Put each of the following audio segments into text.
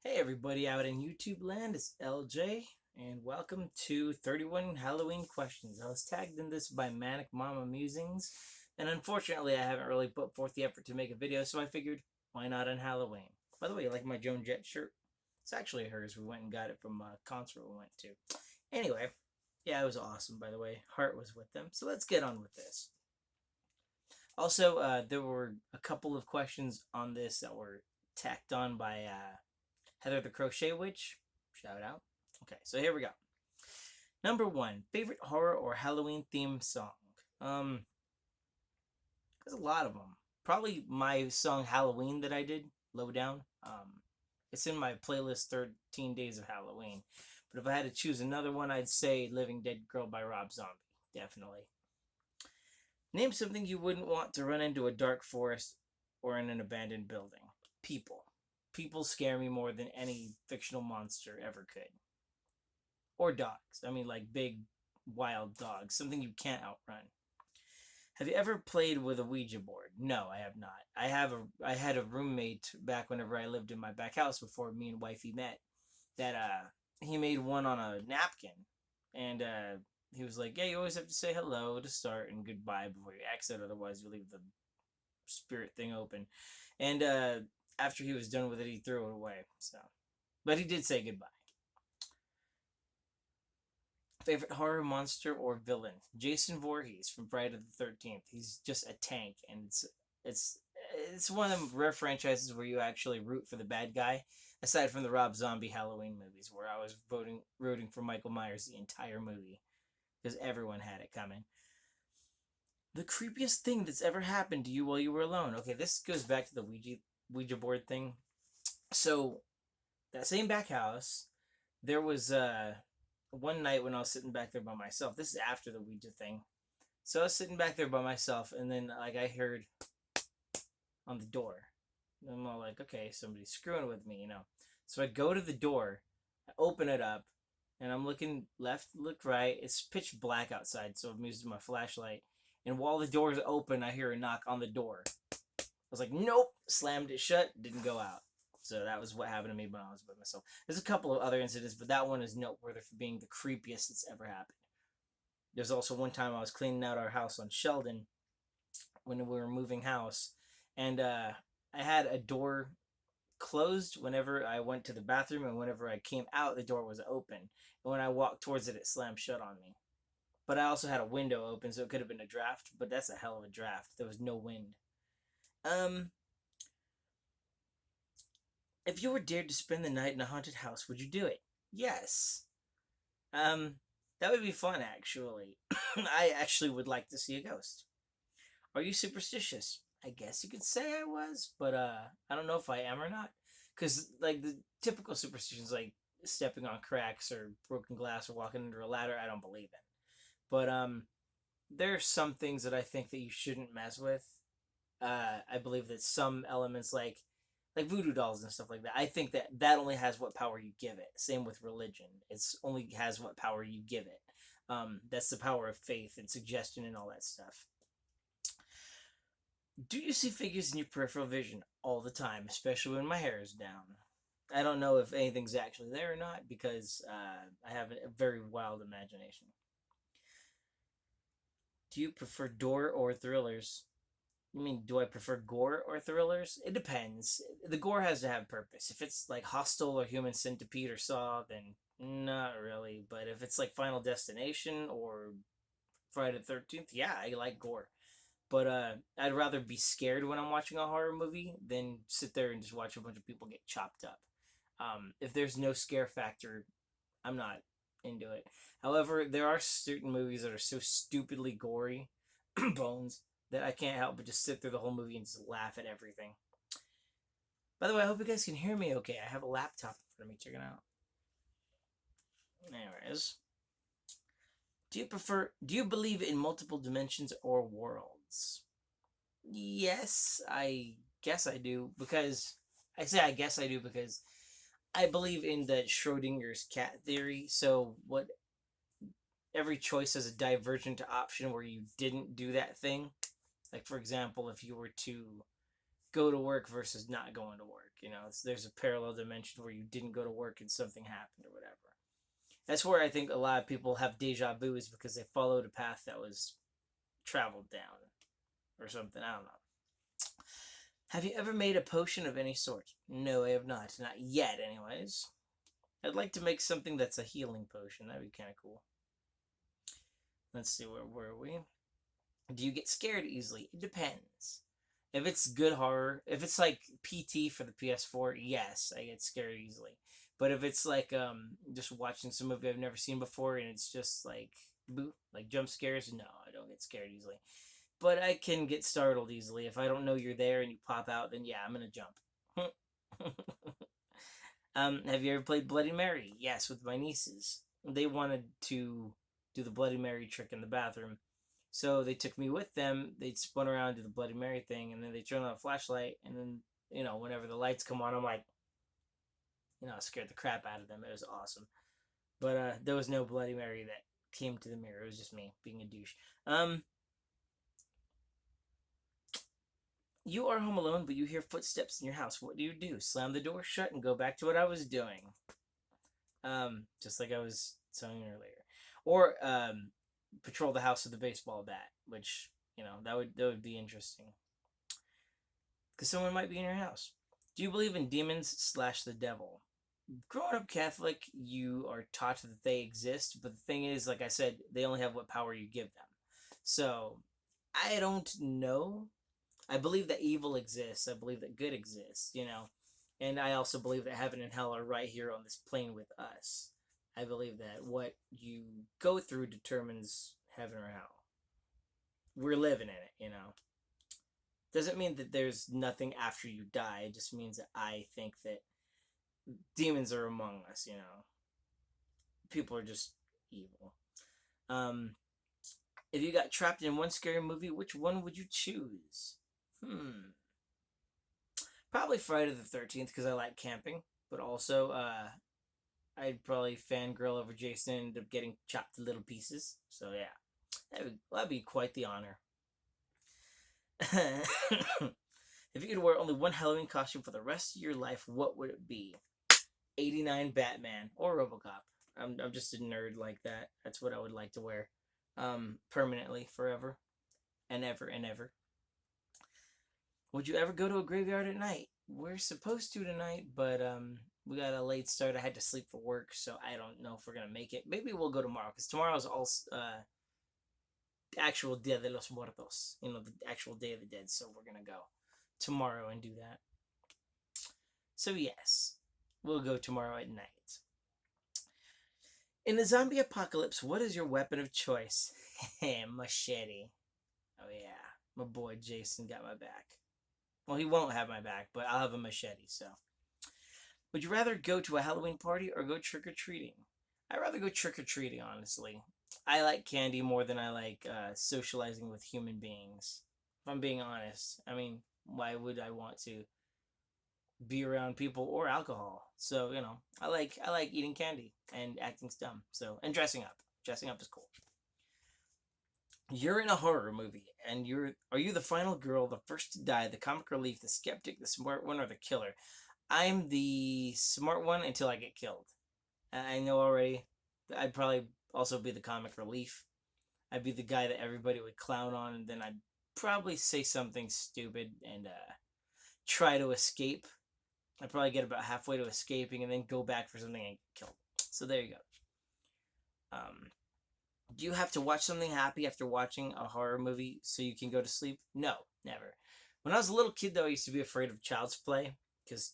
Hey everybody out in YouTube land, it's LJ, and welcome to 31 Halloween Questions. I was tagged in this by Manic Mama Musings, and unfortunately I haven't really put forth the effort to make a video, so I figured, why not on Halloween? By the way, you like my Joan Jett shirt? It's actually hers. We went and got it from a concert we went to. Anyway, yeah, it was awesome, by the way. Heart was with them, so let's get on with this. Also, there were a couple of questions on this that were tacked on by Heather the Crochet Witch. Shout out. Okay, so here we go. Number one, favorite horror or Halloween theme song. Um, there's a lot of them. Probably my song Halloween that I did, Low Down. It's in my playlist 13 Days of Halloween. But if I had to choose another one, I'd say Living Dead Girl by Rob Zombie. Definitely. Name something you wouldn't want to run into a dark forest or in an abandoned building. People. People scare me more than any fictional monster ever could. Or dogs. I mean, like big, wild dogs. Something you can't outrun. Have you ever played with a Ouija board? No, I have not. I had a roommate back whenever I lived in my back house before me and wifey met. That he made one on a napkin, and he was like, "Yeah, you always have to say hello to start and goodbye before you exit, otherwise you leave the spirit thing open." And after he was done with it, he threw it away. So, but he did say goodbye. Favorite horror monster or villain? Jason Voorhees from Friday the 13th. He's just a tank, and it's it's one of the rare franchises where you actually root for the bad guy. Aside from the Rob Zombie Halloween movies, where I was rooting for Michael Myers the entire movie because everyone had it coming. The creepiest thing that's ever happened to you while you were alone. Okay, this goes back to the Ouija board thing. So that same back house, there was one night when I was sitting back there by myself. This is after the Ouija thing. So I was sitting back there by myself, and then like I heard on the door. And I'm all like, okay, somebody's screwing with me. So I go to the door, I open it up, and I'm looking left, look right. It's pitch black outside, so I'm using my flashlight. And while the door's open, I hear a knock on the door. I was like, nope, slammed it shut, didn't go out. So that was what happened to me when I was by myself. There's a couple of other incidents, but that one is noteworthy for being the creepiest that's ever happened. There's also one time I was cleaning out our house on Sheldon when we were moving house, and I had a door closed whenever I went to the bathroom, and whenever I came out, the door was open. And when I walked towards it, it slammed shut on me. But I also had a window open, so it could have been a draft, but that's a hell of a draft. There was no wind. Um, if you were dared to spend the night in a haunted house, would you do it? Yes. Um, that would be fun, actually. I actually would like to see a ghost. Are you superstitious? I guess you could say I was, but I don't know if I am or not. Because like the typical superstitions, like stepping on cracks or broken glass or walking under a ladder, I don't believe in. But there are some things that I think that you shouldn't mess with. I believe that some elements like voodoo dolls and stuff like that. I think that that only has what power you give it. Same with religion. It's only has what power you give it. That's the power of faith and suggestion and all that stuff. Do you see figures in your peripheral vision all the time, especially when my hair is down? I don't know if anything's actually there or not because I have a very wild imagination. Do you prefer gore or thrillers? You mean, do I prefer gore or thrillers? It depends. The gore has to have purpose. If it's like Hostel or Human Centipede or Saw, then not really. But if it's like Final Destination or Friday the 13th, yeah, I like gore. But I'd rather be scared when I'm watching a horror movie than sit there and just watch a bunch of people get chopped up. If there's no scare factor, I'm not into it. However, there are certain movies that are so stupidly gory, bones, that I can't help but just sit through the whole movie and just laugh at everything. By the way, I hope you guys can hear me okay. I have a laptop in front of me. Check it out. Anyways, do you believe in multiple dimensions or worlds? Yes, I guess I do because I say I guess I do because I believe in the Schrodinger's cat theory. So what every choice has a divergent option where you didn't do that thing. Like for example, if you were to go to work versus not going to work. there's a parallel dimension where you didn't go to work and something happened or whatever. That's where I think a lot of people have deja vu, is because they followed a path that was traveled down or something. I don't know. Have you ever made a potion of any sort? No, I have not. Not yet, anyways. I'd like to make something that's a healing potion. That'd be kind of cool. Let's see, where were we? Do you get scared easily? It depends. If it's good horror, if it's like PT for the PS4, yes, I get scared easily. But if it's like just watching some movie I've never seen before and it's just like boo, like jump scares, no, I don't get scared easily. But I can get startled easily. If I don't know you're there and you pop out, then yeah, I'm gonna jump. Have you ever played Bloody Mary? Yes, with my nieces. They wanted to do the Bloody Mary trick in the bathroom. So they took me with them. They'd spun around, do the Bloody Mary thing, and then they turn on a flashlight. And then, whenever the lights come on, I'm like, I scared the crap out of them. It was awesome. But there was no Bloody Mary that came to the mirror. It was just me being a douche. You are home alone, but you hear footsteps in your house. What do? Slam the door shut and go back to what I was doing. Just like I was saying earlier. Or patrol the house with a baseball bat, which, that would be interesting. Because someone might be in your house. Do you believe in demons / the devil? Growing up Catholic, you are taught that they exist, but the thing is, like I said, they only have what power you give them. So, I don't know. I believe that evil exists. I believe that good exists, And I also believe that heaven and hell are right here on this plane with us. I believe that what you go through determines heaven or hell. We're living in it, Doesn't mean that there's nothing after you die. It just means that I think that demons are among us, People are just evil. If you got trapped in one scary movie, which one would you choose? Probably Friday the 13th, because I like camping. But also, I'd probably fangirl over Jason and end up getting chopped to little pieces. So yeah, that'd be quite the honor. If you could wear only one Halloween costume for the rest of your life, what would it be? 89 Batman or RoboCop. I'm just a nerd like that. That's what I would like to wear, permanently, forever, and ever and ever. Would you ever go to a graveyard at night? We're supposed to tonight, but we got a late start. I had to sleep for work, so I don't know if we're gonna make it. Maybe we'll go tomorrow, because tomorrow's all actual Dia de los Muertos, the actual Day of the Dead. So we're gonna go tomorrow and do that. So yes, we'll go tomorrow at night. In a zombie apocalypse, what is your weapon of choice? Machete. Oh yeah, my boy Jason got my back. Well, he won't have my back, but I'll have a machete, so. Would you rather go to a Halloween party or go trick-or-treating? I'd rather go trick-or-treating, honestly. I like candy more than I like socializing with human beings. If I'm being honest. I mean, why would I want to be around people or alcohol? So, I like eating candy and acting dumb. So, and dressing up. Dressing up is cool. You're in a horror movie, and are you the final girl, the first to die, the comic relief, the skeptic, the smart one, or the killer? I'm the smart one until I get killed. I know already. I'd probably also be the comic relief. I'd be the guy that everybody would clown on, and then I'd probably say something stupid and try to escape. I'd probably get about halfway to escaping and then go back for something and get killed. So there you go. Do you have to watch something happy after watching a horror movie so you can go to sleep? No, never. When I was a little kid, though, I used to be afraid of Child's Play because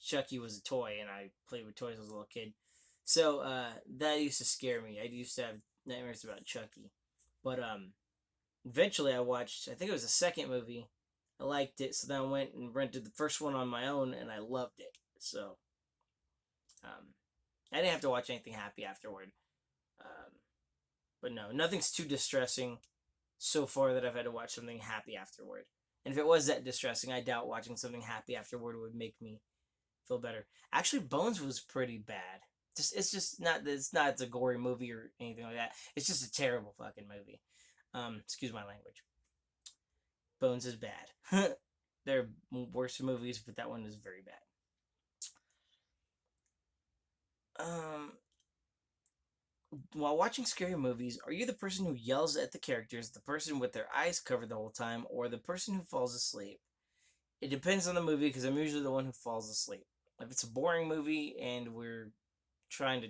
Chucky was a toy and I played with toys as a little kid. So that used to scare me. I used to have nightmares about Chucky. But eventually I watched, I think it was the second movie. I liked it, so then I went and rented the first one on my own and I loved it. So I didn't have to watch anything happy afterward. But no, nothing's too distressing so far that I've had to watch something happy afterward. And if it was that distressing, I doubt watching something happy afterward would make me feel better. Actually, Bones was pretty bad. It's a gory movie or anything like that. It's just a terrible fucking movie. Excuse my language. Bones is bad. There are worse movies, but that one is very bad. Um, while watching scary movies, are you the person who yells at the characters, the person with their eyes covered the whole time, or the person who falls asleep? It depends on the movie because I'm usually the one who falls asleep. If it's a boring movie and we're trying to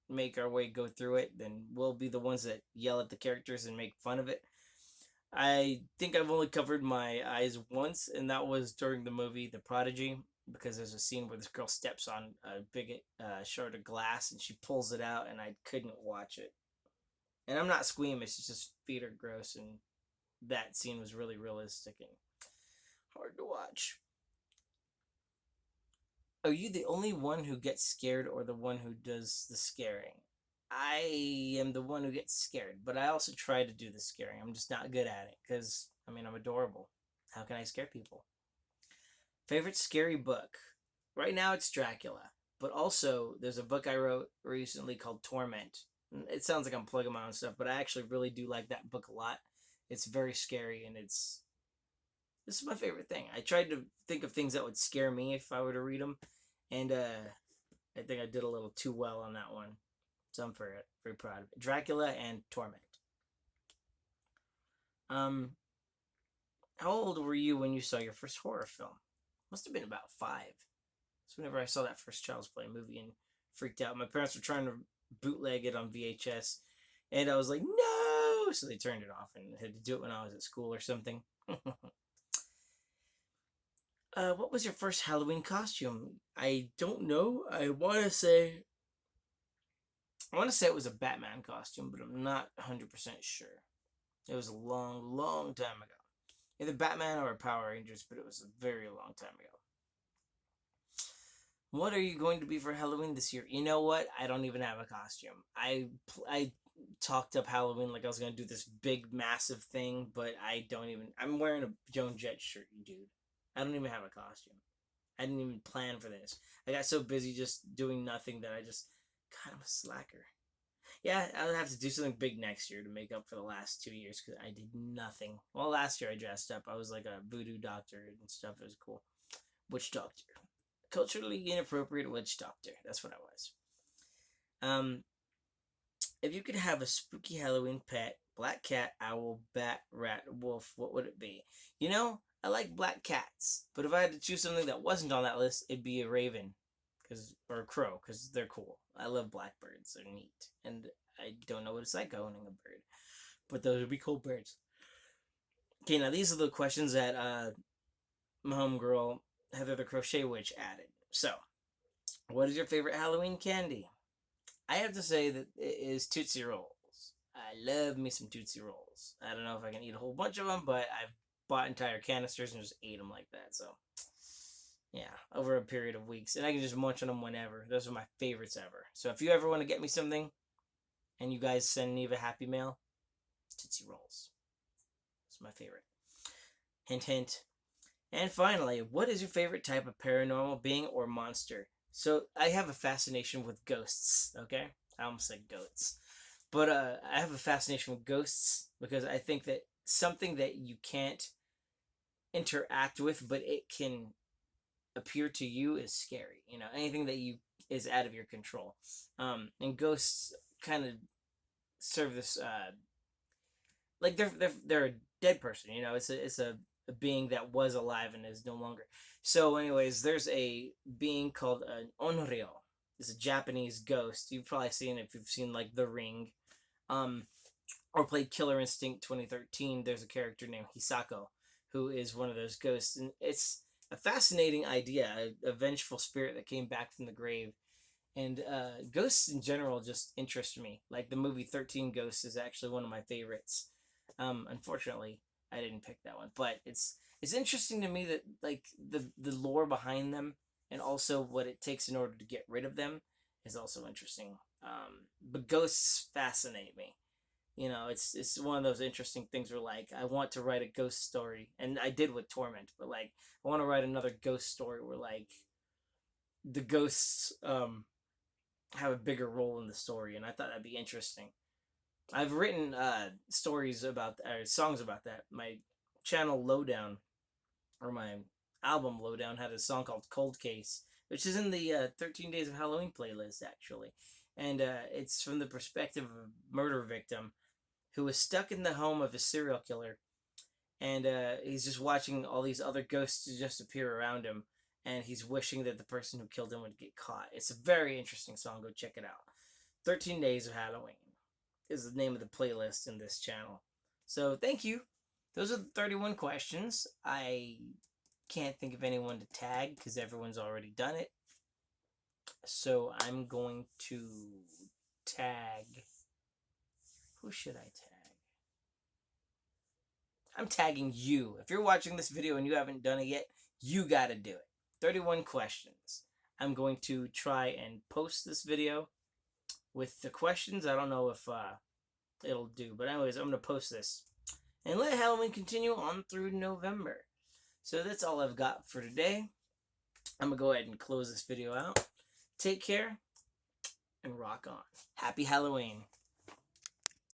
make our way go through it, then we'll be the ones that yell at the characters and make fun of it. I think I've only covered my eyes once, and that was during the movie The Prodigy, because there's a scene where this girl steps on a big shard of glass and she pulls it out, and I couldn't watch it. And I'm not squeamish; it's just feet are gross, and that scene was really realistic and hard to watch. Are you the only one who gets scared or the one who does the scaring? I am the one who gets scared, but I also try to do the scaring. I'm just not good at it because, I mean, I'm adorable. How can I scare people? Favorite scary book? Right now it's Dracula, but also there's a book I wrote recently called Torment. It sounds like I'm plugging my own stuff, but I actually really do like that book a lot. It's very scary and this is my favorite thing. I tried to think of things that would scare me if I were to read them, and I think I did a little too well on that one. So I'm very proud of it. Dracula and Torment. Um, how old were you when you saw your first horror film? Must have been about 5. So whenever I saw that first Child's Play movie and freaked out, my parents were trying to bootleg it on VHS, and I was like, no! So they turned it off and had to do it when I was at school or something. What was your first Halloween costume? I don't know. I want to say it was a Batman costume, but I'm not 100% sure. It was a long, long time ago. Either Batman or Power Rangers, but it was a very long time ago. What are you going to be for Halloween this year? You know what? I don't even have a costume. I talked up Halloween like I was gonna do this big massive thing, but I don't even. I'm wearing a Joan Jett shirt, dude. I don't even have a costume. I didn't even plan for this. I got so busy just doing nothing that I just. God, I'm a slacker. Yeah, I'll have to do something big next year to make up for the last 2 years because I did nothing. Well, last year I dressed up. I was like a voodoo doctor and stuff. It was cool. Witch doctor. Culturally inappropriate witch doctor. That's what I was. Um, if you could have a spooky Halloween pet, black cat, owl, bat, rat, wolf, what would it be? You know, I like black cats, but if I had to choose something that wasn't on that list, it'd be a raven, or a crow, because they're cool. I love blackbirds; they're neat, and I don't know what it's like owning a bird, but those would be cool birds. Okay, now these are the questions that my homegirl Heather the Crochet Witch added. So, what is your favorite Halloween candy? I have to say that it is Tootsie Rolls. I love me some Tootsie Rolls. I don't know if I can eat a whole bunch of them, but I've bought entire canisters and just ate them like that. So, yeah, over a period of weeks. And I can just munch on them whenever. Those are my favorites ever. So, if you ever want to get me something and you guys send Neve a happy mail, Tootsie Rolls. It's my favorite. Hint, hint. And finally, what is your favorite type of paranormal being or monster? So I have a fascination with ghosts, okay? I almost said goats. But I have a fascination with ghosts because I think that something that you can't interact with, but it can appear to you is scary. You know, anything that you is out of your control. And ghosts kind of serve this like they're a dead person. You know, it's a being that was alive and is no longer. So, anyways, there's a being called an onryo. It's a Japanese ghost. You've probably seen it if you've seen like The Ring, um, or played Killer Instinct 2013. There's a character named Hisako who is one of those ghosts, and it's a fascinating idea, a vengeful spirit that came back from the grave. And ghosts in general just interest me. Like the movie 13 Ghosts is actually one of my favorites. Unfortunately, I didn't pick that one, but it's interesting to me that like the lore behind them and also what it takes in order to get rid of them is also interesting. But ghosts fascinate me. You know, it's one of those interesting things where like I want to write a ghost story, and I did with Torment, but like I want to write another ghost story where like the ghosts have a bigger role in the story, and I thought that'd be interesting. I've written stories about songs about that. My channel Lowdown or my album Lowdown had a song called Cold Case, which is in the 13 Days of Halloween playlist, actually. And it's from the perspective of a murder victim who was stuck in the home of a serial killer. And he's just watching all these other ghosts just appear around him. And he's wishing that the person who killed him would get caught. It's a very interesting song. Go check it out. 13 Days of Halloween is the name of the playlist in this channel. So thank you. Those are the 31 questions. I can't think of anyone to tag because everyone's already done it. So I'm going to tag. Who should I tag? I'm tagging you. If you're watching this video and you haven't done it yet, you gotta do it. 31 questions. I'm going to try and post this video with the questions. I don't know if it'll do, but anyways, I'm gonna post this and let Halloween continue on through November. So that's all I've got for today. I'm gonna go ahead and close this video out. Take care and rock on. Happy Halloween.